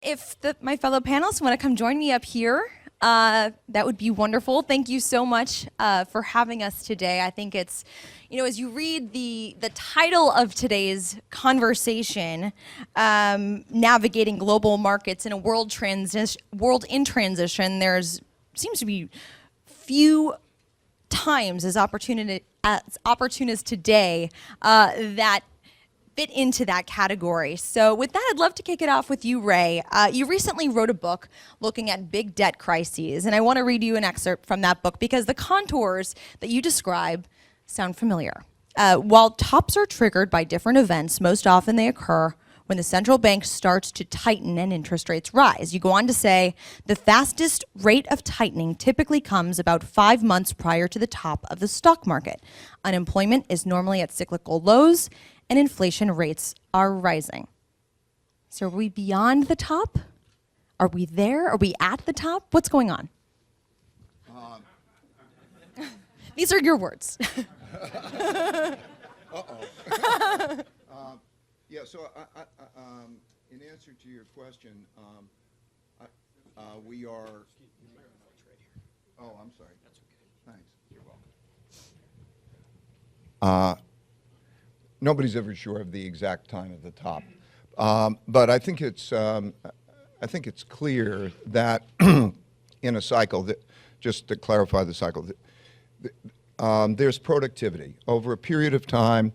If my fellow panelists want to come join me up here, that would be wonderful. Thank you so much for having us today. I think it's, as you read the title of today's conversation, navigating global markets in a world in transition, there's seems to be few times as opportune as today that fit into that category. So with that, I'd love to kick it off with you, Ray. You recently wrote a book looking at big debt crises, and I want to read you an excerpt from that book because the contours that you describe sound familiar. While tops are triggered by different events, most often they occur when the central bank starts to tighten and interest rates rise. You go on to say, the fastest rate of tightening typically comes about 5 months prior to the top of the stock market. Unemployment is normally at cyclical lows, and inflation rates are rising. So are we beyond the top? Are we there? Are we at the top? What's going on? These are your words. Yeah, so in answer to your question, we are... Oh, I'm sorry. That's okay. Thanks. You're welcome. Nobody's ever sure of the exact time of the top, but I think it's clear that in a cycle, just to clarify the cycle, there's productivity over a period of time.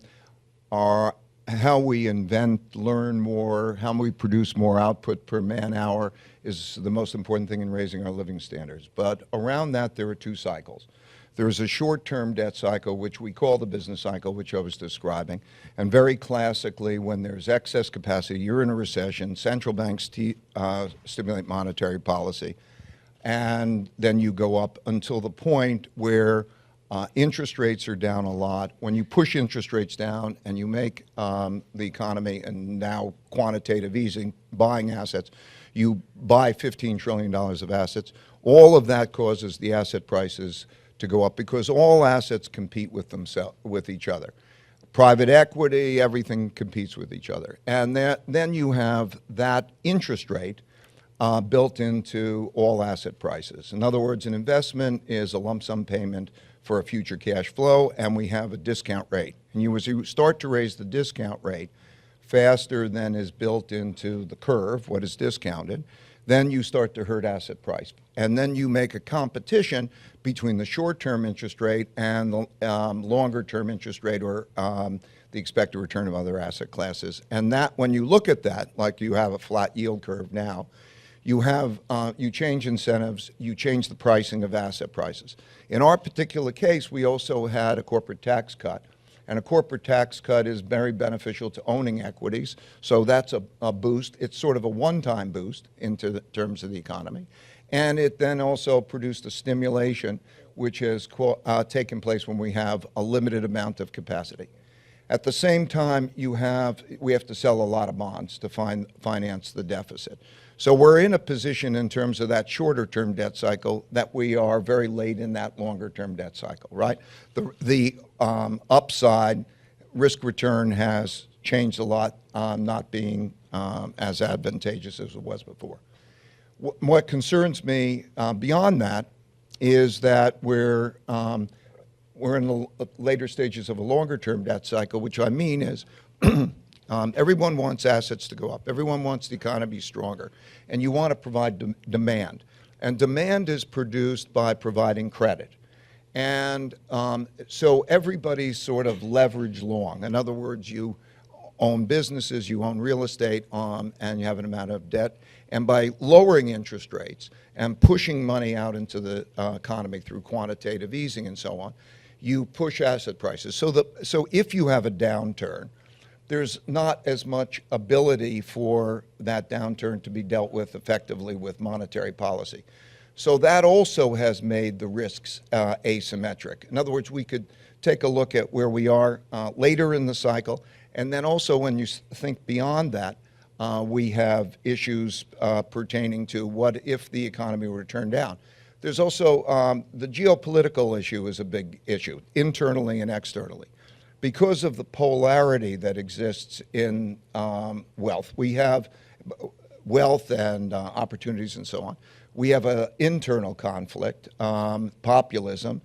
How we invent, learn more, how we produce more output per man hour is the most important thing in raising our living standards. But around that, there are two cycles. There's a short-term debt cycle, which we call the business cycle, which I was describing. And very classically, when there's excess capacity, you're in a recession, central banks stimulate monetary policy. And then you go up until the point where interest rates are down a lot. When you push interest rates down and you make the economy, and now quantitative easing, buying assets, you buy $15 trillion of assets. All of that causes the asset prices to go up because all assets compete with each other. Private equity, everything competes with each other. And then you have that interest rate built into all asset prices. In other words, an investment is a lump sum payment for a future cash flow, and we have a discount rate. And as you start to raise the discount rate faster than is built into the curve, what is discounted, then you start to hurt asset price. And then you make a competition between the short-term interest rate and the longer-term interest rate, or the expected return of other asset classes. And that, when you look at that, like you have a flat yield curve now, you change incentives, you change the pricing of asset prices. In our particular case, we also had a corporate tax cut. And a corporate tax cut is very beneficial to owning equities. So that's a boost. It's sort of a one-time boost into the terms of the economy. And it then also produced a stimulation, which has taken place when we have a limited amount of capacity. At the same time, we have to sell a lot of bonds to finance the deficit. So we're in a position in terms of that shorter-term debt cycle that we are very late in that longer-term debt cycle, right? The upside risk return has changed a lot, not being as advantageous as it was before. What concerns me beyond that is that we're in the later stages of a longer-term debt cycle, which I mean is everyone wants assets to go up. Everyone wants the economy stronger. And you want to provide demand. And demand is produced by providing credit. And so everybody's sort of leverage long. In other words, you own businesses, you own real estate, and you have an amount of debt. And by lowering interest rates and pushing money out into the economy through quantitative easing and so on, you push asset prices. So if you have a downturn, there's not as much ability for that downturn to be dealt with effectively with monetary policy. So that also has made the risks asymmetric. In other words, we could take a look at where we are later in the cycle, and then also when you think beyond that, we have issues pertaining to what if the economy were to turn down. There's also the geopolitical issue is a big issue, internally and externally. Because of the polarity that exists in wealth, wealth and opportunities and so on. We have an internal conflict, populism,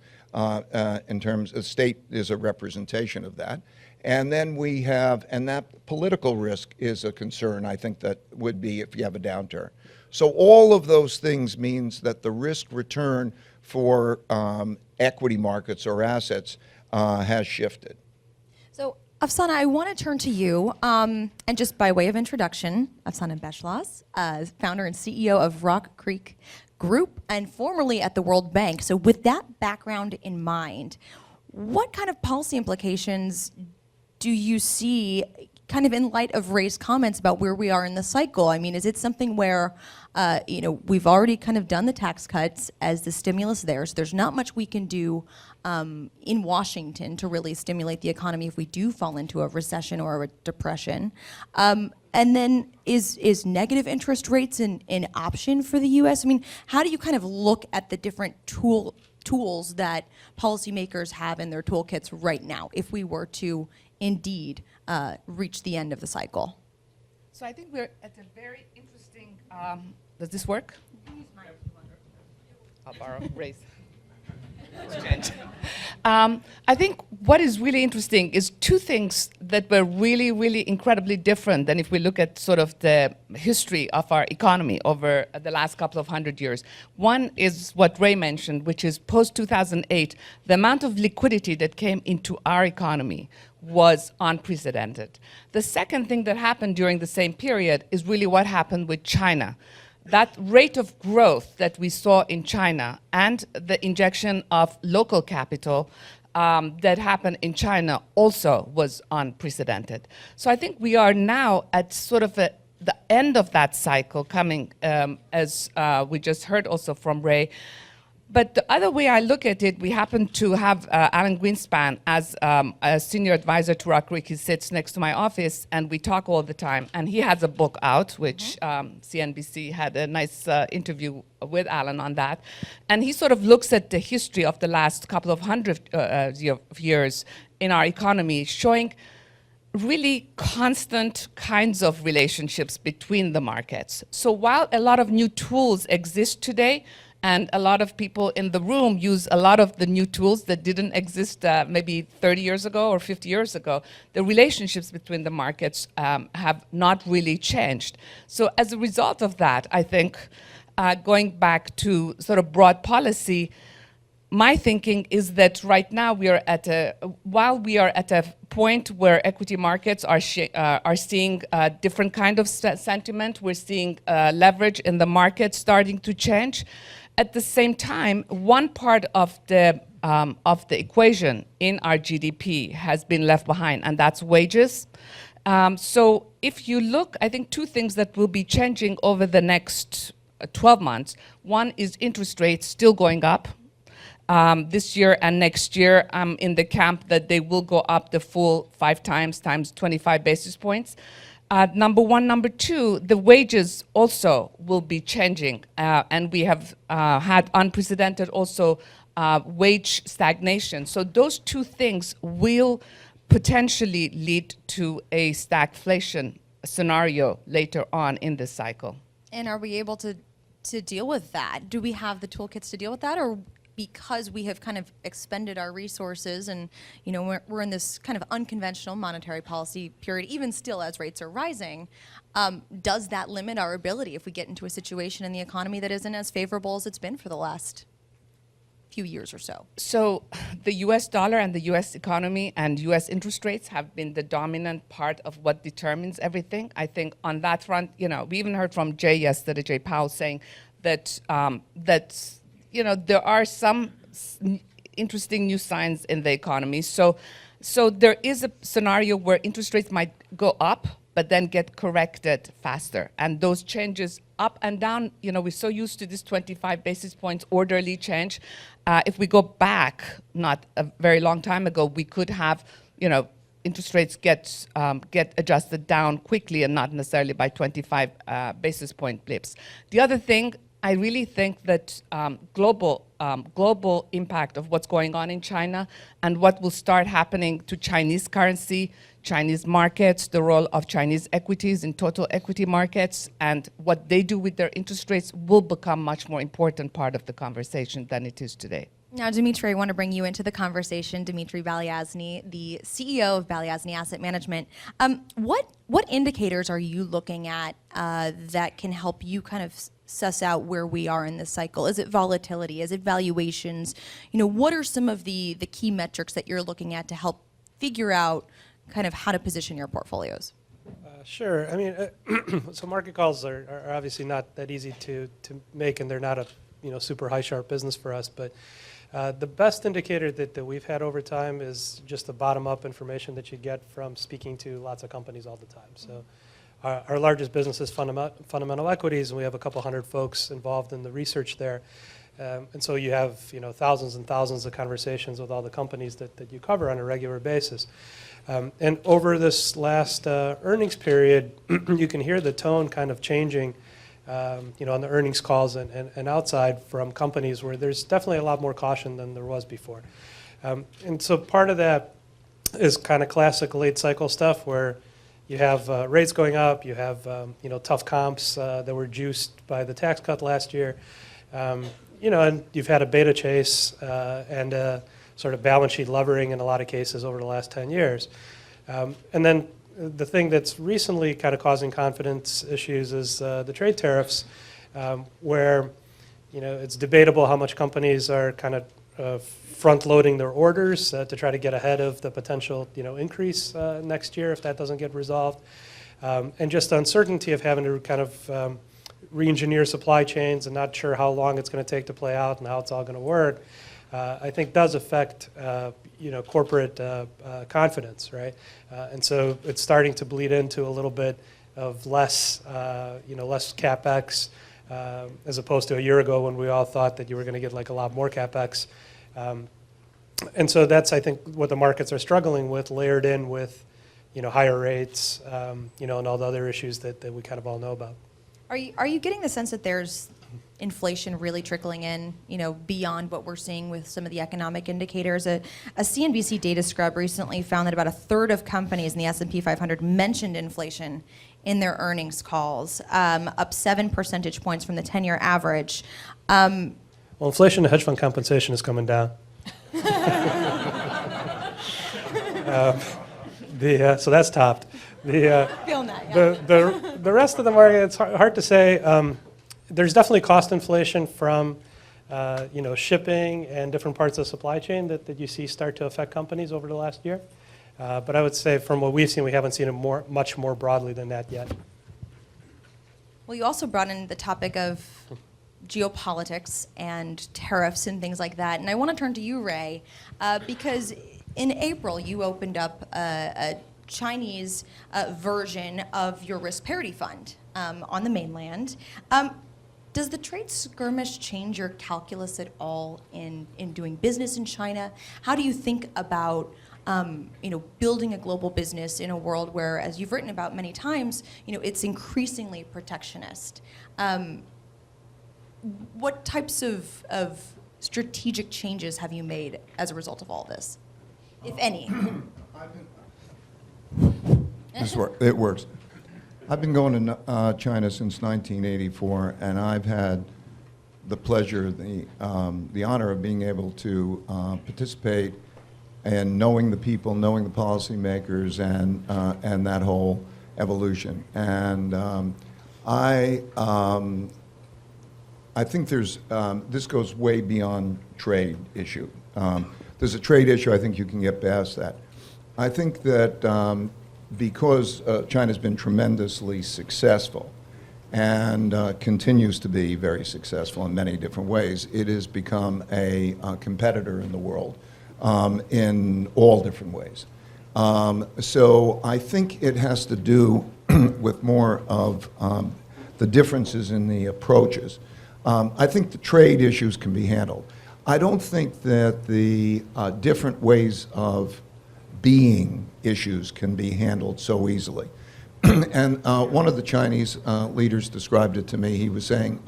in terms of state is a representation of that. And then we have, and that political risk is a concern, I think, that would be if you have a downturn. So all of those things means that the risk return for equity markets or assets has shifted. So, Afsana, I want to turn to you, and just by way of introduction, Afsana Beschloss, founder and CEO of Rock Creek Group, and formerly at the World Bank. So with that background in mind, what kind of policy implications do you see kind of in light of Ray's comments about where we are in the cycle? I mean, is it something where, we've already kind of done the tax cuts as the stimulus there, so there's not much we can do in Washington to really stimulate the economy if we do fall into a recession or a depression? And then is negative interest rates an option for the U.S.? I mean, how do you kind of look at the different tools that policymakers have in their toolkits right now if we were to indeed reach the end of the cycle? So I think we're at a very interesting, does this work? I'll borrow Ray's. I think what is really interesting is two things that were really, really incredibly different than if we look at sort of the history of our economy over the last couple of 100 years. One is what Ray mentioned, which is post-2008, the amount of liquidity that came into our economy was unprecedented. The second thing that happened during the same period is really what happened with China. That rate of growth that we saw in China and the injection of local capital that happened in China also was unprecedented. So I think we are now at sort of the end of that cycle coming, as we just heard also from Ray. But the other way I look at it, we happen to have Alan Greenspan as a senior advisor to Rock Creek. He sits next to my office, and we talk all the time. And he has a book out, which CNBC had a nice interview with Alan on that. And he sort of looks at the history of the last couple of hundred years in our economy, showing really constant kinds of relationships between the markets. So while a lot of new tools exist today, and a lot of people in the room use a lot of the new tools that didn't exist maybe 30 years ago or 50 years ago, the relationships between the markets have not really changed. So as a result of that, I think going back to sort of broad policy, my thinking is that right now we are at while we are at a point where equity markets are seeing a different kind of sentiment, we're seeing leverage in the market starting to change. At the same time, one part of the equation in our GDP has been left behind, and that's wages. So if you look, I think two things that will be changing over the next 12 months. One is interest rates still going up. This year and next year, I'm in the camp that they will go up the full 5 times 25 basis points. Number one. Number two, the wages also will be changing. And we have had unprecedented also wage stagnation. So those two things will potentially lead to a stagflation scenario later on in this cycle. And are we able to deal with that? Do we have the toolkits to deal with that, or because we have kind of expended our resources and we're in this kind of unconventional monetary policy period, even still as rates are rising, does that limit our ability if we get into a situation in the economy that isn't as favorable as it's been for the last few years or so? So the US dollar and the US economy and US interest rates have been the dominant part of what determines everything. I think on that front, we even heard from Jay Powell saying that there are some interesting new signs in the economy. So there is a scenario where interest rates might go up, but then get corrected faster. And those changes up and down, we're so used to this 25 basis points orderly change. If we go back, not a very long time ago, we could have, interest rates get adjusted down quickly and not necessarily by 25 basis point blips. The other thing I really think that global impact of what's going on in China and what will start happening to Chinese currency, Chinese markets, the role of Chinese equities in total equity markets, and what they do with their interest rates will become much more important part of the conversation than it is today. Now, Dimitri, I want to bring you into the conversation. Dimitri Balyazny, the CEO of Balyazny Asset Management. What indicators are you looking at that can help you kind of suss out where we are in this cycle? Is it volatility? Is it valuations? What are some of the key metrics that you're looking at to help figure out kind of how to position your portfolios? Sure. I mean, so market calls are obviously not that easy to make, and they're not a super high sharp business for us. But the best indicator that we've had over time is just the bottom up information that you get from speaking to lots of companies all the time. So our largest business is fundamental equities, and we have a couple hundred folks involved in the research there. And so you have thousands and thousands of conversations with all the companies that you cover on a regular basis. And over this last earnings period, you can hear the tone kind of changing, on the earnings calls and outside from companies where there's definitely a lot more caution than there was before. And so part of that is kind of classic late cycle stuff where you have rates going up, you have tough comps that were juiced by the tax cut last year, and you've had a beta chase and sort of balance sheet levering in a lot of cases over the last 10 years. And then the thing that's recently kind of causing confidence issues is the trade tariffs, where it's debatable how much companies are kind of front-loading their orders to try to get ahead of the potential increase next year if that doesn't get resolved. And just uncertainty of having to kind of re-engineer supply chains and not sure how long it's going to take to play out and how it's all going to work, I think does affect corporate confidence, right? And so it's starting to bleed into a little bit of less CapEx as opposed to a year ago when we all thought that you were going to get like a lot more CapEx. And so that's, I think, what the markets are struggling with, layered in with higher rates, and all the other issues that we kind of all know about. Are you getting the sense that there's inflation really trickling in, beyond what we're seeing with some of the economic indicators? A CNBC data scrub recently found that about a third of companies in the S&P 500 mentioned inflation in their earnings calls, up 7 percentage points from the 10-year average. Well, inflation and hedge fund compensation is coming down. So that's topped. Feeling that, yeah. The rest of the market, it's hard to say. There's definitely cost inflation from shipping and different parts of the supply chain that you see start to affect companies over the last year. But I would say from what we've seen, we haven't seen it much more broadly than that yet. Well, you also brought in the topic of geopolitics and tariffs and things like that. And I want to turn to you, Ray, because in April you opened up a Chinese version of your risk parity fund on the mainland. Does the trade skirmish change your calculus at all in doing business in China? How do you think about building a global business in a world where, as you've written about many times, it's increasingly protectionist? What types of strategic changes have you made as a result of all this, if any? It works. I've been going to China since 1984, and I've had the pleasure, the honor of being able to participate in knowing the people, knowing the policymakers, and that whole evolution. And I think this goes way beyond trade issue. There's a trade issue. I think you can get past that. I think that because China's been tremendously successful and continues to be very successful in many different ways, it has become a competitor in the world in all different ways. So I think it has to do with more of the differences in the approaches. I think the trade issues can be handled. I don't think that the different ways of being issues can be handled so easily. And one of the Chinese leaders described it to me. He was saying,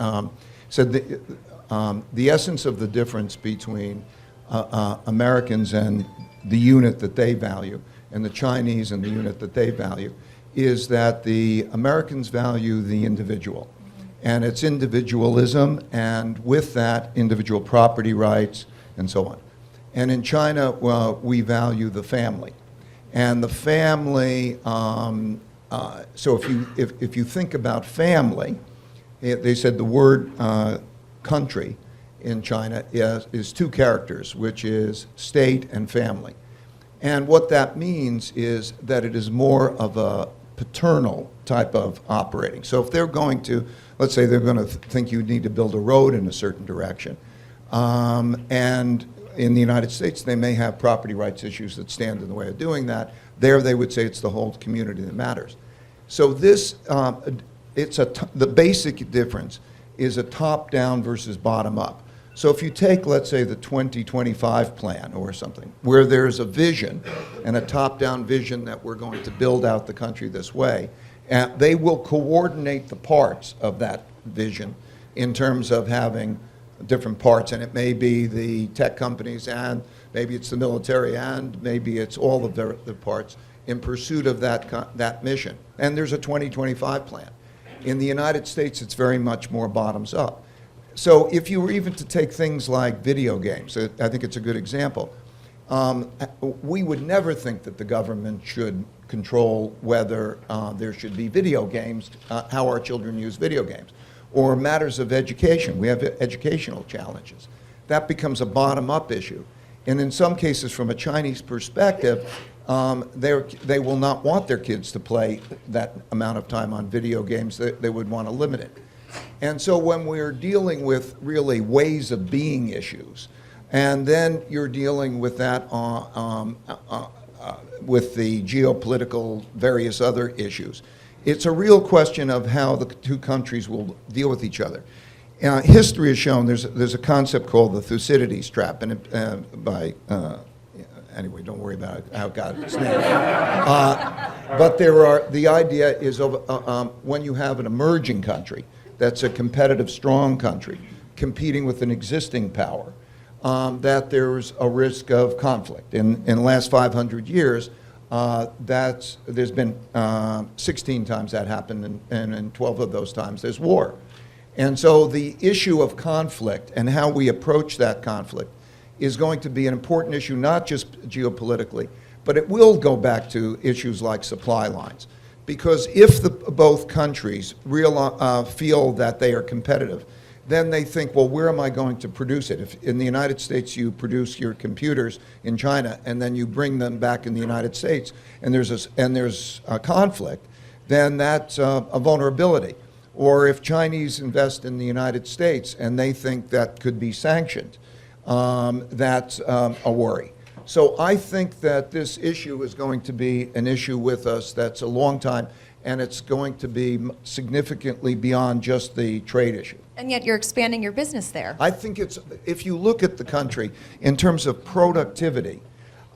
said the essence of the difference between Americans and the unit that they value and the Chinese and the unit that they value is that the Americans value the individual. And it's individualism, and with that, individual property rights, and so on. And in China, well, we value the family. And the family, so if you think about family, they said the word country in China is two characters, which is state and family. And what that means is that it is more of a paternal type of operating. So if they're going to, let's say they're going to think you need to build a road in a certain direction, and in the United States they may have property rights issues that stand in the way of doing that. There they would say it's the whole community that matters. So this, the basic difference is a top-down versus bottom-up. So if you take, let's say, the 2025 plan or something, where there's a vision and a top-down vision that we're going to build out the country this way, they will coordinate the parts of that vision in terms of having different parts. And it may be the tech companies, and maybe it's the military, and maybe it's all of the parts in pursuit of that mission. And there's a 2025 plan. In the United States, it's very much more bottoms up. So if you were even to take things like video games, I think it's a good example. We would never think that the government should control whether there should be video games, how our children use video games, or matters of education. We have educational challenges. That becomes a bottom-up issue. And in some cases, from a Chinese perspective, they will not want their kids to play that amount of time on video games. They would want to limit it. And so when we're dealing with really ways of being issues, and then you're dealing with that with the geopolitical various other issues, it's a real question of how the two countries will deal with each other. History has shown there's a concept called the Thucydides trap, and anyway, don't worry about how it got its name. But the idea is when you have an emerging country that's a competitive, strong country competing with an existing power, that there's a risk of conflict. In the last 500 years, there's been 16 times that happened, and in 12 of those times there's war. And so the issue of conflict and how we approach that conflict is going to be an important issue, not just geopolitically, but it will go back to issues like supply lines. Because if both countries feel that they are competitive, then they think, well, where am I going to produce it? If in the United States you produce your computers in China and then you bring them back in the United States and there's a conflict, then that's a vulnerability. Or if Chinese invest in the United States and they think that could be sanctioned, that's a worry. So I think that this issue is going to be an issue with us that's a long time, and it's going to be significantly beyond just the trade issue. And yet you're expanding your business there. I think if you look at the country in terms of productivity,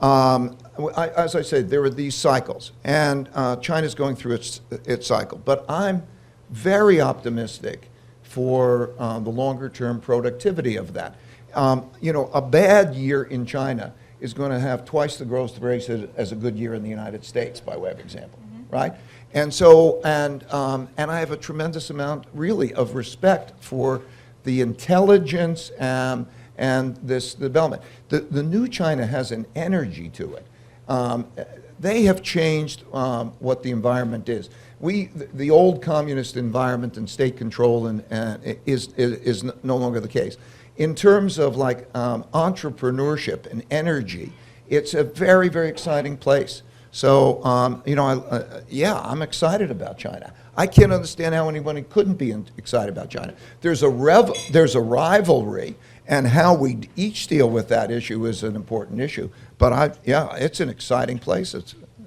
as I said, there are these cycles, and China's going through its cycle. But I'm very optimistic for the longer-term productivity of that. A bad year in China is going to have twice the growth rate as a good year in the United States, by way of example, right? And so, and I have a tremendous amount, really, of respect for the intelligence and this development. The new China has an energy to it. They have changed what the environment is. The old communist environment and state control is no longer the case. In terms of like entrepreneurship and energy, it's a very, very exciting place. So, I'm excited about China. I can't understand how anybody couldn't be excited about China. There's a rivalry, and how we each deal with that issue is an important issue. But it's an exciting place.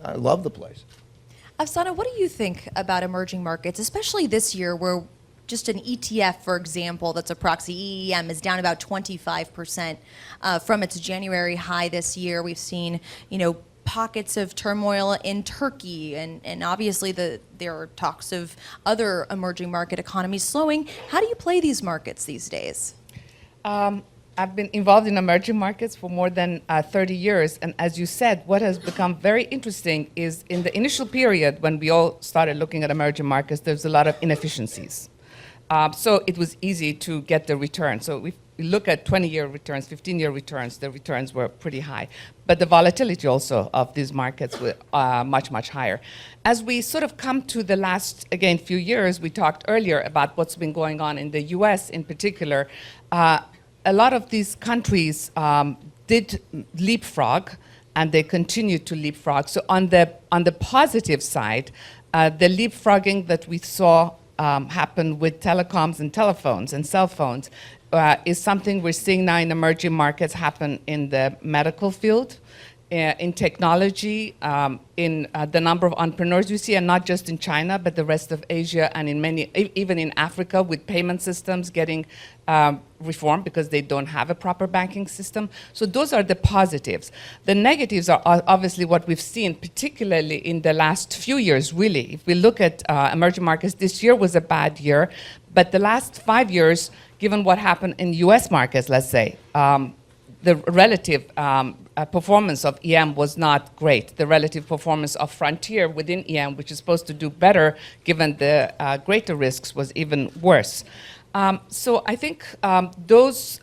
I love the place. Afsana, what do you think about emerging markets, especially this year where just an ETF, for example, that's a proxy EEM, is down about 25% from its January high this year. We've seen, pockets of turmoil in Turkey, and obviously there are talks of other emerging market economies slowing. How do you play these markets these days? I've been involved in emerging markets for more than 30 years, and as you said, what has become very interesting is in the initial period when we all started looking at emerging markets, there's a lot of inefficiencies. So it was easy to get the return. So we look at 20-year returns, 15-year returns, the returns were pretty high. But the volatility also of these markets were much, much higher. As we sort of come to the last, again, few years, we talked earlier about what's been going on in the US in particular. A lot of these countries did leapfrog, and they continue to leapfrog. So on the positive side, the leapfrogging that we saw happen with telecoms and telephones and cell phones is something we're seeing now in emerging markets happen in the medical field, in technology, in the number of entrepreneurs you see, and not just in China, but the rest of Asia and in many, even in Africa, with payment systems getting reformed because they don't have a proper banking system. So those are the positives. The negatives are obviously what we've seen, particularly in the last few years, really. If we look at emerging markets, this year was a bad year, but the last 5 years, given what happened in US markets, let's say, the relative performance of EM was not great. The relative performance of Frontier within EM, which is supposed to do better given the greater risks, was even worse. So I think those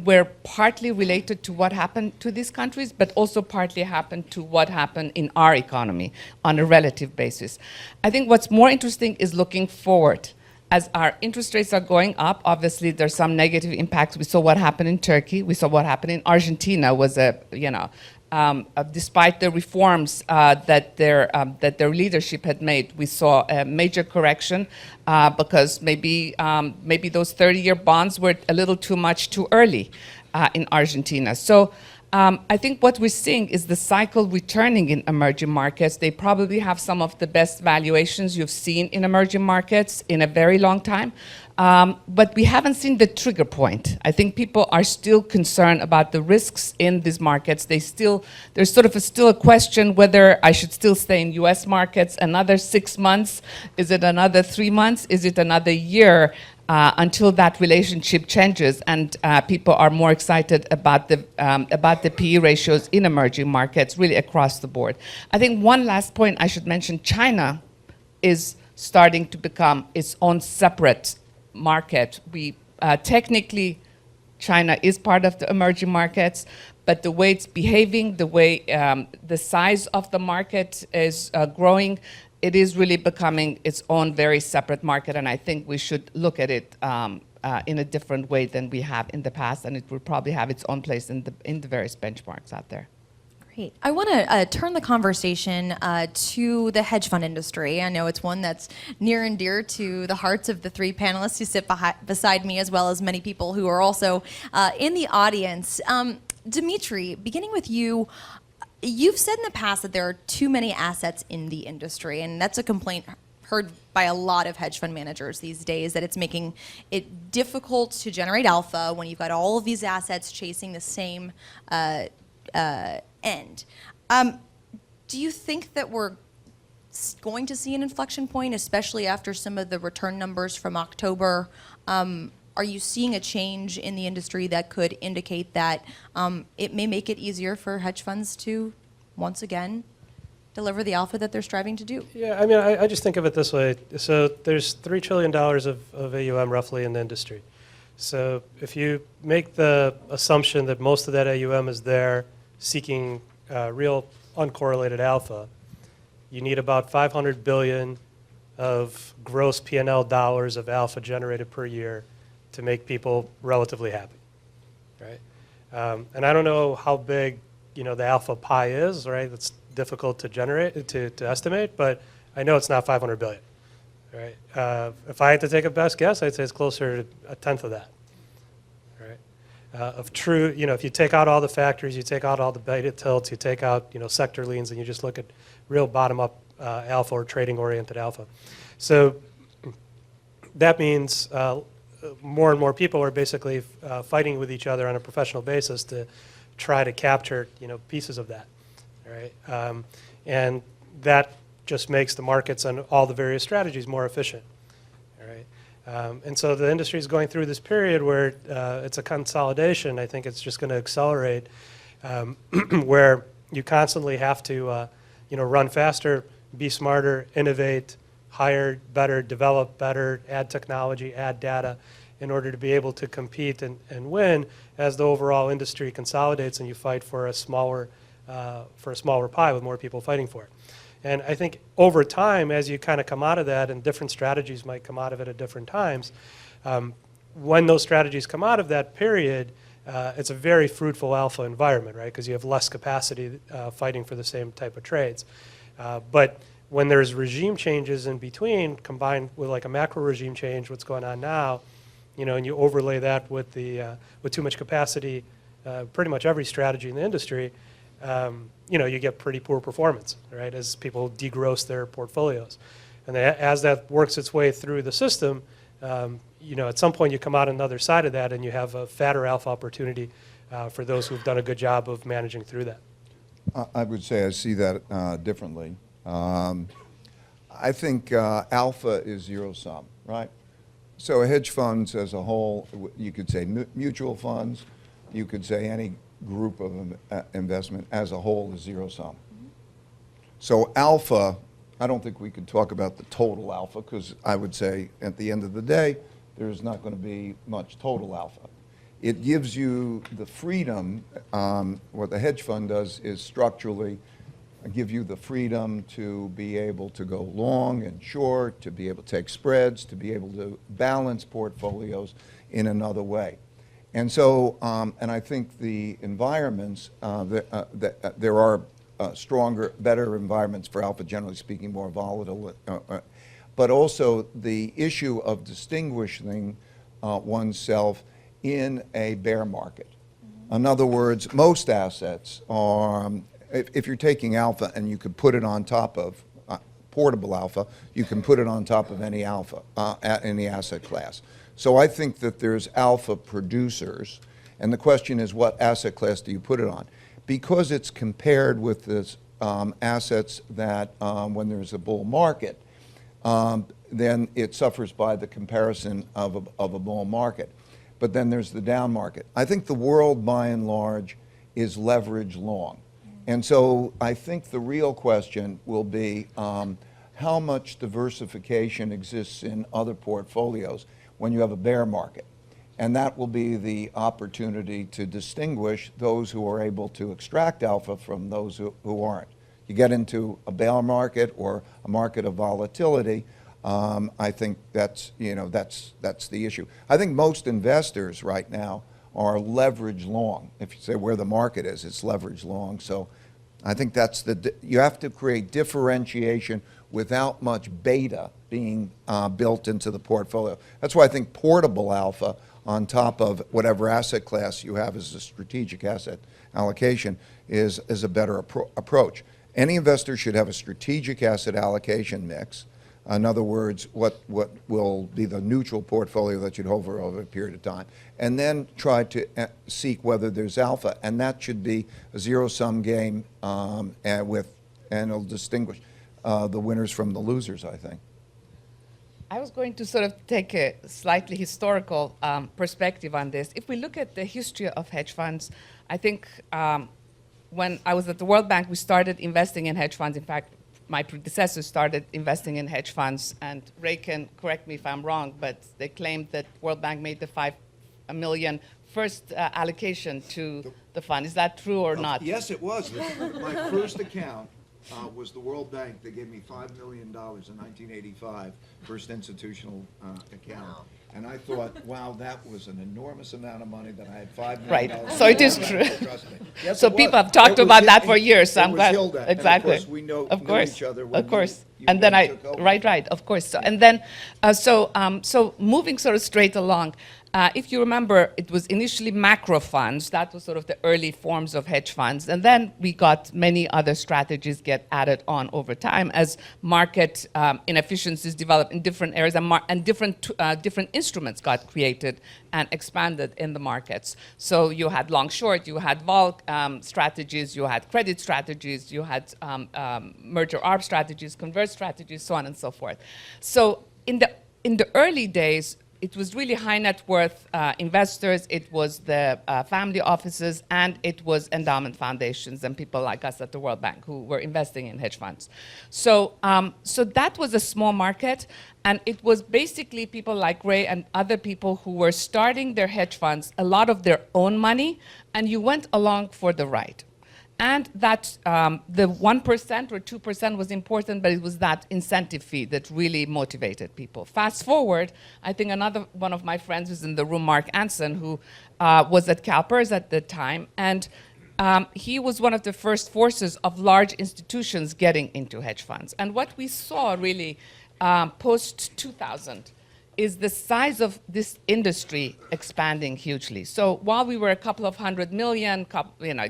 were partly related to what happened to these countries, but also partly happened to what happened in our economy on a relative basis. I think what's more interesting is looking forward. As our interest rates are going up, obviously there's some negative impacts. We saw what happened in Turkey. We saw what happened in Argentina. Was despite the reforms that their leadership had made, we saw a major correction because maybe those 30-year bonds were a little too much too early in Argentina. So. I think what we're seeing is the cycle returning in emerging markets. They probably have some of the best valuations you've seen in emerging markets in a very long time. But we haven't seen the trigger point. I think people are still concerned about the risks in these markets. There's sort of still a question whether I should still stay in US markets another 6 months. Is it another 3 months? Is it another year? Until that relationship changes and people are more excited about the PE ratios in emerging markets, really across the board. I think one last point I should mention, China is starting to become its own separate market. Technically, China is part of the emerging markets, but the way it's behaving, the way the size of the market is growing, it is really becoming its own very separate market, and I think we should look at it in a different way than we have in the past, and it will probably have its own place in the various benchmarks out there. Great. I want to turn the conversation to the hedge fund industry. I know it's one that's near and dear to the hearts of the three panelists who sit beside me, as well as many people who are also in the audience. Dimitri, beginning with you, you've said in the past that there are too many assets in the industry, and that's a complaint heard by a lot of hedge fund managers these days, that it's making it difficult to generate alpha when you've got all of these assets chasing the same end. Do you think that we're going to see an inflection point, especially after some of the return numbers from October? Are you seeing a change in the industry that could indicate that it may make it easier for hedge funds to, once again, deliver the alpha that they're striving to do? Yeah, I mean, I just think of it this way. So there's $3 trillion of AUM roughly in the industry. So if you make the assumption that most of that AUM is there seeking real uncorrelated alpha, you need about 500 billion of gross P&L dollars of alpha generated per year to make people relatively happy, right? And I don't know how big, the alpha pie is, right? It's difficult to generate, to estimate, but I know it's not 500 billion, right? If I had to take a best guess, I'd say it's closer to a tenth of that, right? Of true, if you take out all the factors, you take out all the beta tilts, you take out, sector leans, and you just look at real bottom-up alpha or trading-oriented alpha. So that means more and more people are basically fighting with each other on a professional basis to try to capture, pieces of that. right? And that just makes the markets and all the various strategies more efficient, all right? And so the industry is going through this period where it's a consolidation. I think it's just going to accelerate, where you constantly have to, run faster, be smarter, innovate, hire better, develop better, add technology, add data, in order to be able to compete and win as the overall industry consolidates and you fight for a smaller pie with more people fighting for it. And I think over time, as you kind of come out of that, and different strategies might come out of it at different times, when those strategies come out of that period, it's a very fruitful alpha environment, right? Because you have less capacity fighting for the same type of trades. But when there's regime changes in between, combined with like a macro regime change, what's going on now, and you overlay that with too much capacity, pretty much every strategy in the industry, you get pretty poor performance, right, as people degross their portfolios. And as that works its way through the system, at some point you come out on the other side of that and you have a fatter alpha opportunity for those who've done a good job of managing through that. I would say I see that differently. I think alpha is zero sum, right? So hedge funds as a whole, you could say mutual funds, you could say any group of investment as a whole is zero sum. Mm-hmm. So alpha, I don't think we could talk about the total alpha, because I would say at the end of the day, there's not going to be much total alpha. It gives you the freedom, what the hedge fund does is structurally give you the freedom to be able to go long and short, to be able to take spreads, to be able to balance portfolios in another way. And so, and I think the environments, there are stronger, better environments for alpha, generally speaking, more volatile, but also the issue of distinguishing oneself in a bear market. In other words, most assets are, if you're taking alpha and you could put it on top of portable alpha, you can put it on top of any alpha, any asset class. So I think that there's alpha producers, and the question is what asset class do you put it on? Because it's compared with this assets that when there's a bull market, then it suffers by the comparison of a bull market. But then there's the down market. I think the world, by and large, is leverage long. And so I think the real question will be how much diversification exists in other portfolios when you have a bear market. And that will be the opportunity to distinguish those who are able to extract alpha from those who aren't. You get into a bear market or a market of volatility, I think that's the issue. I think most investors right now are leverage long. If you say where the market is, it's leverage long. So I think you have to create differentiation without much beta being built into the portfolio. That's why I think portable alpha on top of whatever asset class you have as a strategic asset allocation is a better approach. Any investor should have a strategic asset allocation mix. In other words, what will be the neutral portfolio that you'd hold over a period of time, and then try to seek whether there's alpha, and that should be a zero-sum game, and it'll distinguish the winners from the losers, I think. I was going to sort of take a slightly historical perspective on this. If we look at the history of hedge funds, I think when I was at the World Bank, we started investing in hedge funds. In fact, my predecessors started investing in hedge funds, and Ray can correct me if I'm wrong, but they claimed that World Bank made the $5 million first allocation to the fund. Is that true or not? Yes, it was. My first account was the World Bank. They gave me $5 million in 1985, first institutional account. Wow. And I thought, wow, that was an enormous amount of money that I had $5 million. Right. So it is true. Trust me. Yes, so people have talked about that for years. So I'm glad. Exactly. And of course, we know each other. When And then I, took over. right, of course. So, and then, so moving sort of straight along, if you remember, it was initially macro funds. That was sort of the early forms of hedge funds. And then we got many other strategies get added on over time as market inefficiencies developed in different areas and different instruments got created and expanded in the markets. So you had long short, you had vol strategies, you had credit strategies, you had merger arb strategies, convert strategies, so on and so forth. So in the early days, it was really high net worth investors, it was the family offices, and it was endowment foundations and people like us at the World Bank who were investing in hedge funds. So, so that was a small market, and it was basically people like Ray and other people who were starting their hedge funds, a lot of their own money, and you went along for the ride. And that the 1% or 2% was important, but it was that incentive fee that really motivated people. Fast forward, I think another one of my friends who's in the room, Mark Anson, who was at CalPERS at the time, and he was one of the first forces of large institutions getting into hedge funds. And what we saw really post-2000 is the size of this industry expanding hugely. So while we were a couple of 100 million,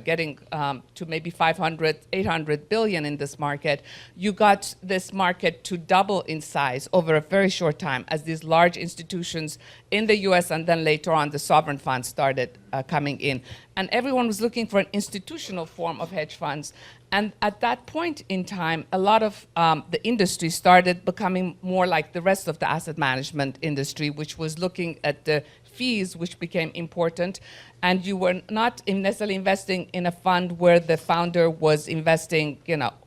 getting to maybe 500, 800 billion in this market, you got this market to double in size over a very short time as these large institutions in the US and then later on the sovereign funds started coming in. And everyone was looking for an institutional form of hedge funds. And at that point in time, a lot of the industry started becoming more like the rest of the asset management industry, which was looking at the fees, which became important. And you were not necessarily investing in a fund where the founder was investing,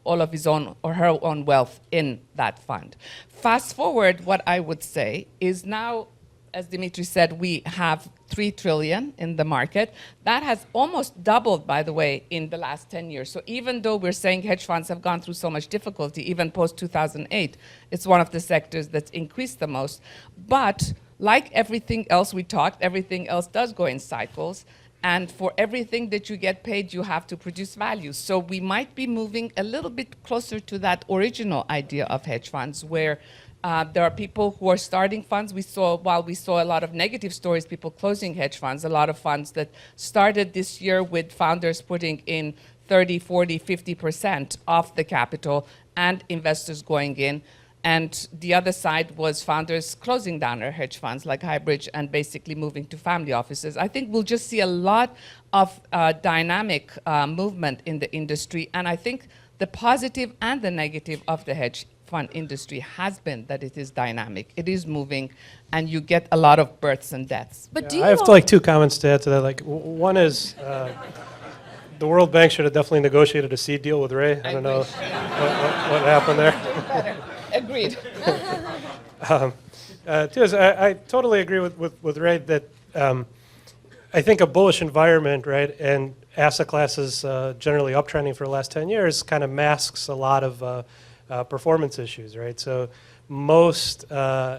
all of his own or her own wealth in that fund. Fast forward, what I would say is now, as Dimitri said, we have 3 trillion in the market. That has almost doubled, by the way, in the last 10 years. So even though we're saying hedge funds have gone through so much difficulty, even post-2008, it's one of the sectors that's increased the most. But like everything else we talked, everything else does go in cycles. And for everything that you get paid, you have to produce value. So we might be moving a little bit closer to that original idea of hedge funds, where there are people who are starting funds. While we saw a lot of negative stories, people closing hedge funds, a lot of funds that started this year with founders putting in 30, 40, 50% of the capital and investors going in. And the other side was founders closing down their hedge funds like Highbridge and basically moving to family offices. I think we'll just see a lot of dynamic movement in the industry. And I think the positive and the negative of the hedge fund industry has been that it is dynamic, it is moving, and you get a lot of births and deaths. But I have 2 comments to add to that. One is the World Bank should have definitely negotiated a seed deal with Ray. I don't know what happened there. Agreed. 2 is I totally agree with Ray that I think a bullish environment, right, and asset classes generally uptrending for the last 10 years kind of masks a lot of performance issues, right? So most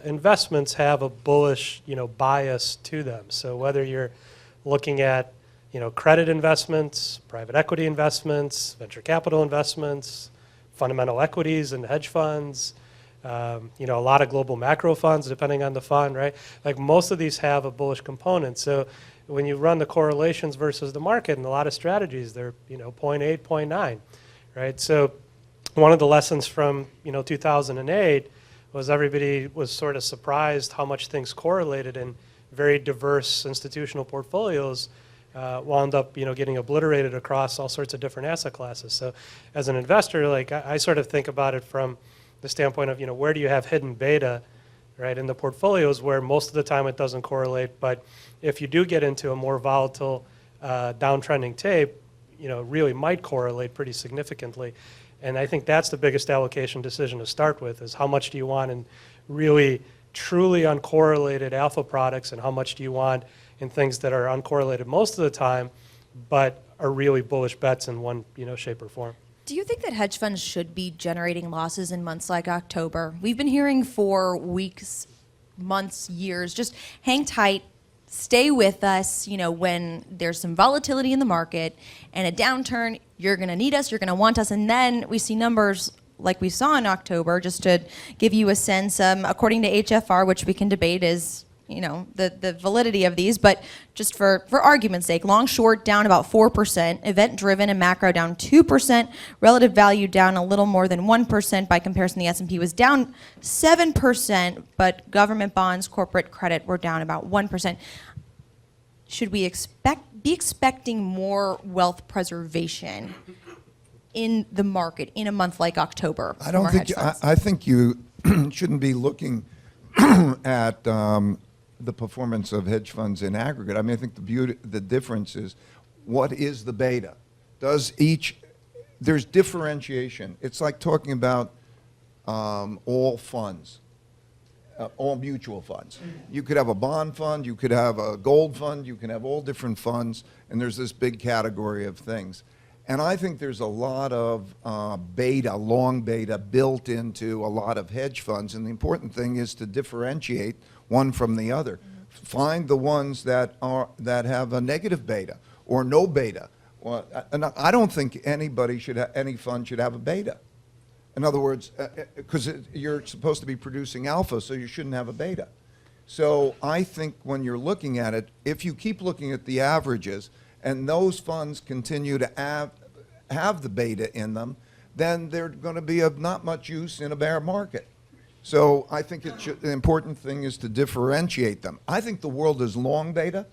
investments have a bullish, bias to them. So whether you're looking at, credit investments, private equity investments, venture capital investments, fundamental equities and hedge funds, a lot of global macro funds, depending on the fund, right? Like most of these have a bullish component. So when you run the correlations versus the market in a lot of strategies, they're, 0.8, 0.9, right? So one of the lessons from 2008 was everybody was sort of surprised how much things correlated, and very diverse institutional portfolios wound up getting obliterated across all sorts of different asset classes. So as an investor, like I sort of think about it from the standpoint of where do you have hidden beta, right, in the portfolios where most of the time it doesn't correlate, but if you do get into a more volatile downtrending tape, really might correlate pretty significantly. And I think that's the biggest allocation decision to start with, is how much do you want in really truly uncorrelated alpha products, and how much do you want in things that are uncorrelated most of the time but are really bullish bets in one shape or form. Do you think that hedge funds should be generating losses in months like October? We've been hearing for weeks, months, years, just hang tight, stay with us, when there's some volatility in the market and a downturn, you're going to need us, you're going to want us, and then we see numbers like we saw in October, just to give you a sense, according to HFR, which we can debate is, the validity of these, but just for argument's sake, long short down about 4%, event driven and macro down 2%, relative value down a little more than 1%. By comparison, the S&P was down 7%, but government bonds, corporate credit were down about 1%. Should we be expecting more wealth preservation in the market in a month like October? I don't think I think you shouldn't be looking at the performance of hedge funds in aggregate. I mean, I think the difference is, what is the beta? There's differentiation. It's like talking about all funds, all mutual funds. You could have a bond fund, you could have a gold fund, you can have all different funds, and there's this big category of things. And I think there's a lot of beta, long beta, built into a lot of hedge funds. And the important thing is to differentiate one from the other. Find the ones that have a negative beta or no beta. Well, and I don't think any fund should have a beta. In other words, because you're supposed to be producing alpha, so you shouldn't have a beta. So I think when you're looking at it, if you keep looking at the averages, and those funds continue to have the beta in them, then they're going to be of not much use in a bear market. So I think the important thing is to differentiate them. I think the world is long beta.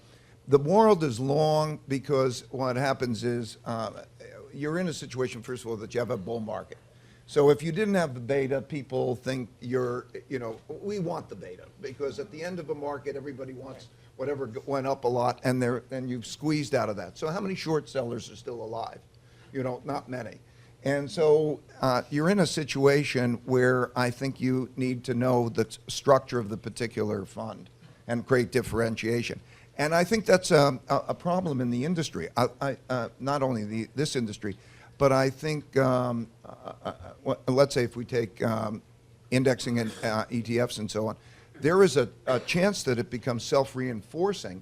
The world is long because what happens is you're in a situation, first of all, that you have a bull market. So if you didn't have the beta, people think we want the beta, because at the end of a market, everybody wants whatever went up a lot, and you've squeezed out of that. So how many short sellers are still alive? Not many. And so you're in a situation where I think you need to know the structure of the particular fund and create differentiation. And I think that's a problem in the industry. Not only this industry, but I think, let's say if we take indexing and ETFs and so on, there is a chance that it becomes self-reinforcing,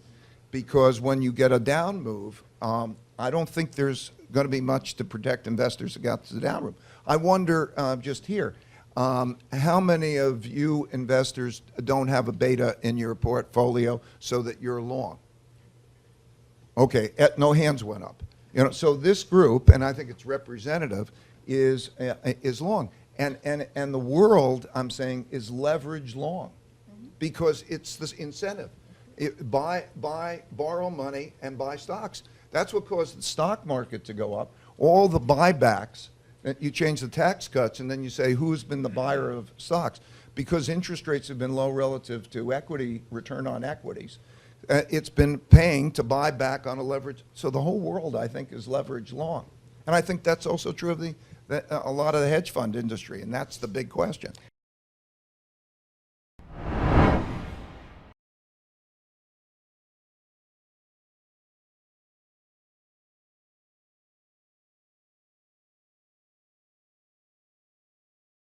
because when you get a down move, I don't think there's going to be much to protect investors against the down move. I wonder, just here, how many of you investors don't have a beta in your portfolio so that you're long? Okay, no hands went up. So this group, and I think it's representative, is long, and the world, I'm saying, is leverage long, because it's this incentive. Borrow money and buy stocks. That's what caused the stock market to go up. All the buybacks, you change the tax cuts, and then you say, who's been the buyer of stocks? Because interest rates have been low relative to equity, return on equities. It's been paying to buy back on a leverage. So the whole world, I think, is leverage long. And I think that's also true of a lot of the hedge fund industry, and that's the big question.